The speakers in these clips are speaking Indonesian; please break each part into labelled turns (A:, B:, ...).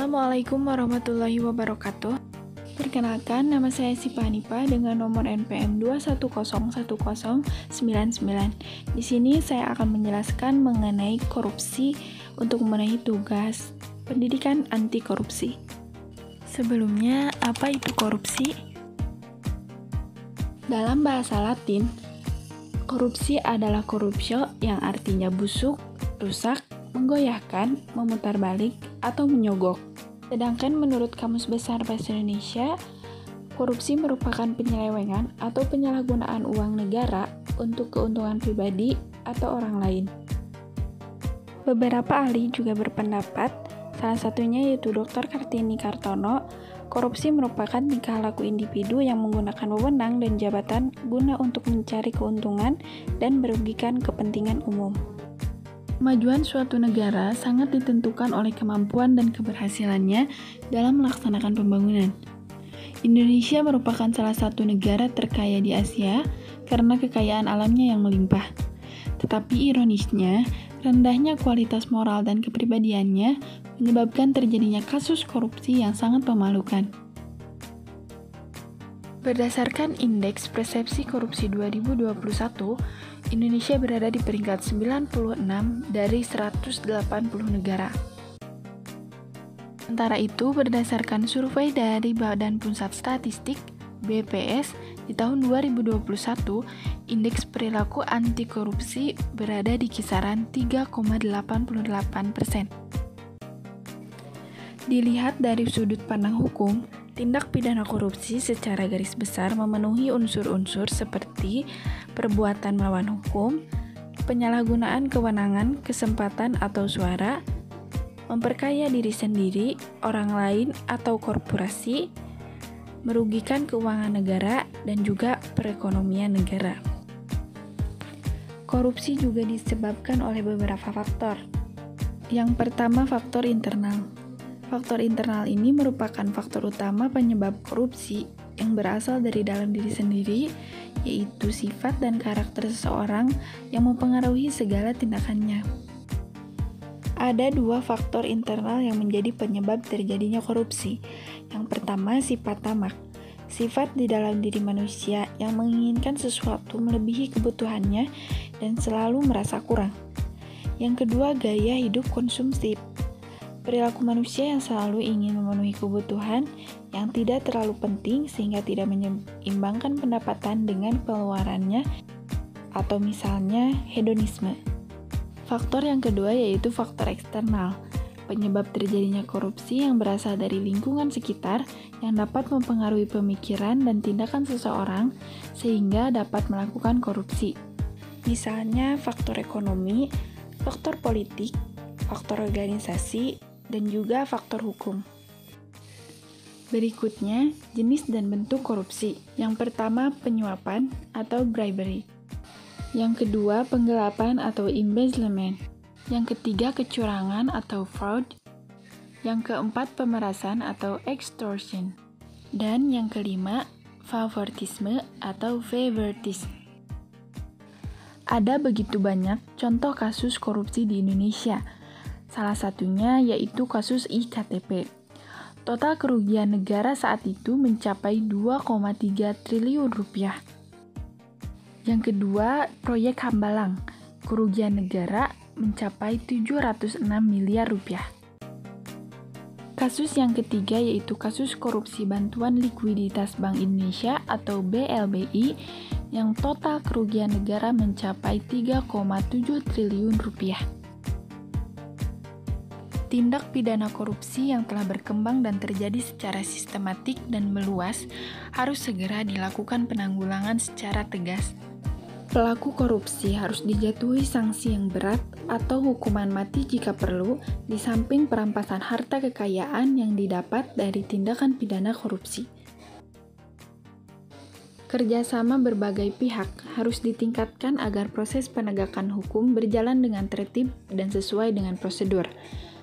A: Assalamualaikum warahmatullahi wabarakatuh. Perkenalkan, nama saya Sipa Hanifa dengan nomor NPM 2101099. Di sini saya akan menjelaskan mengenai korupsi untuk memenuhi tugas pendidikan anti korupsi. Sebelumnya, apa itu korupsi? Dalam bahasa Latin, korupsi adalah corruptio yang artinya busuk, rusak, menggoyahkan, memutarbalik, atau menyogok. Sedangkan menurut Kamus Besar Bahasa Indonesia, korupsi merupakan penyelewengan atau penyalahgunaan uang negara untuk keuntungan pribadi atau orang lain. Beberapa ahli juga berpendapat, salah satunya yaitu Dr. Kartini Kartono, korupsi merupakan tingkah laku individu yang menggunakan wewenang dan jabatan guna untuk mencari keuntungan dan merugikan kepentingan umum. Kemajuan suatu negara sangat ditentukan oleh kemampuan dan keberhasilannya dalam melaksanakan pembangunan. Indonesia merupakan salah satu negara terkaya di Asia karena kekayaan alamnya yang melimpah. Tetapi ironisnya, rendahnya kualitas moral dan kepribadiannya menyebabkan terjadinya kasus korupsi yang sangat memalukan. Berdasarkan Indeks Persepsi Korupsi 2021, Indonesia berada di peringkat 96 dari 180 negara. Sementara itu, berdasarkan survei dari Badan Pusat Statistik (BPS) di tahun 2021, indeks perilaku anti korupsi berada di kisaran 3,88%. Dilihat dari sudut pandang hukum, tindak pidana korupsi secara garis besar memenuhi unsur-unsur seperti perbuatan melawan hukum, penyalahgunaan kewenangan, kesempatan atau suara, memperkaya diri sendiri, orang lain atau korporasi, merugikan keuangan negara, dan juga perekonomian negara. Korupsi juga disebabkan oleh beberapa faktor. Yang pertama, faktor internal. Faktor internal ini merupakan faktor utama penyebab korupsi yang berasal dari dalam diri sendiri, yaitu sifat dan karakter seseorang yang mempengaruhi segala tindakannya. Ada dua faktor internal yang menjadi penyebab terjadinya korupsi. Yang pertama, sifat tamak. Sifat di dalam diri manusia yang menginginkan sesuatu melebihi kebutuhannya dan selalu merasa kurang. Yang kedua, gaya hidup konsumtif. Perilaku manusia yang selalu ingin memenuhi kebutuhan yang tidak terlalu penting sehingga tidak menyeimbangkan pendapatan dengan pengeluarannya, atau misalnya hedonisme. Faktor yang kedua yaitu faktor eksternal, penyebab terjadinya korupsi yang berasal dari lingkungan sekitar yang dapat mempengaruhi pemikiran dan tindakan seseorang sehingga dapat melakukan korupsi. Misalnya faktor ekonomi, faktor politik, faktor organisasi, dan juga faktor hukum. Berikutnya, jenis dan bentuk korupsi. Yang pertama, penyuapan atau bribery. Yang kedua, penggelapan atau embezzlement. Yang ketiga, kecurangan atau fraud. Yang keempat, pemerasan atau extortion. Dan yang kelima, favoritisme atau favoritism. Ada begitu banyak contoh kasus korupsi di Indonesia. Salah satunya yaitu kasus IKTP. Total kerugian negara saat itu mencapai 2,3 triliun rupiah. Yang kedua, proyek Hambalang. Kerugian negara mencapai 706 miliar rupiah. Kasus yang ketiga yaitu kasus korupsi bantuan likuiditas Bank Indonesia atau BLBI yang total kerugian negara mencapai 3,7 triliun rupiah. Tindak pidana korupsi yang telah berkembang dan terjadi secara sistematik dan meluas harus segera dilakukan penanggulangan secara tegas. Pelaku korupsi harus dijatuhi sanksi yang berat atau hukuman mati jika perlu, di samping perampasan harta kekayaan yang didapat dari tindakan pidana korupsi. Kerjasama berbagai pihak harus ditingkatkan agar proses penegakan hukum berjalan dengan tertib dan sesuai dengan prosedur,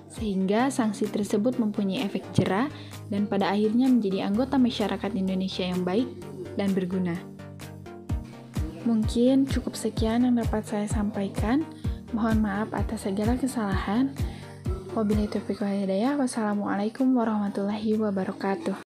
A: sehingga sanksi tersebut mempunyai efek jera dan pada akhirnya menjadi anggota masyarakat Indonesia yang baik dan berguna. Mungkin cukup sekian yang dapat saya sampaikan. Mohon maaf atas segala kesalahan. Wabillahi taufiq wal hidayah. Wassalamualaikum warahmatullahi wabarakatuh.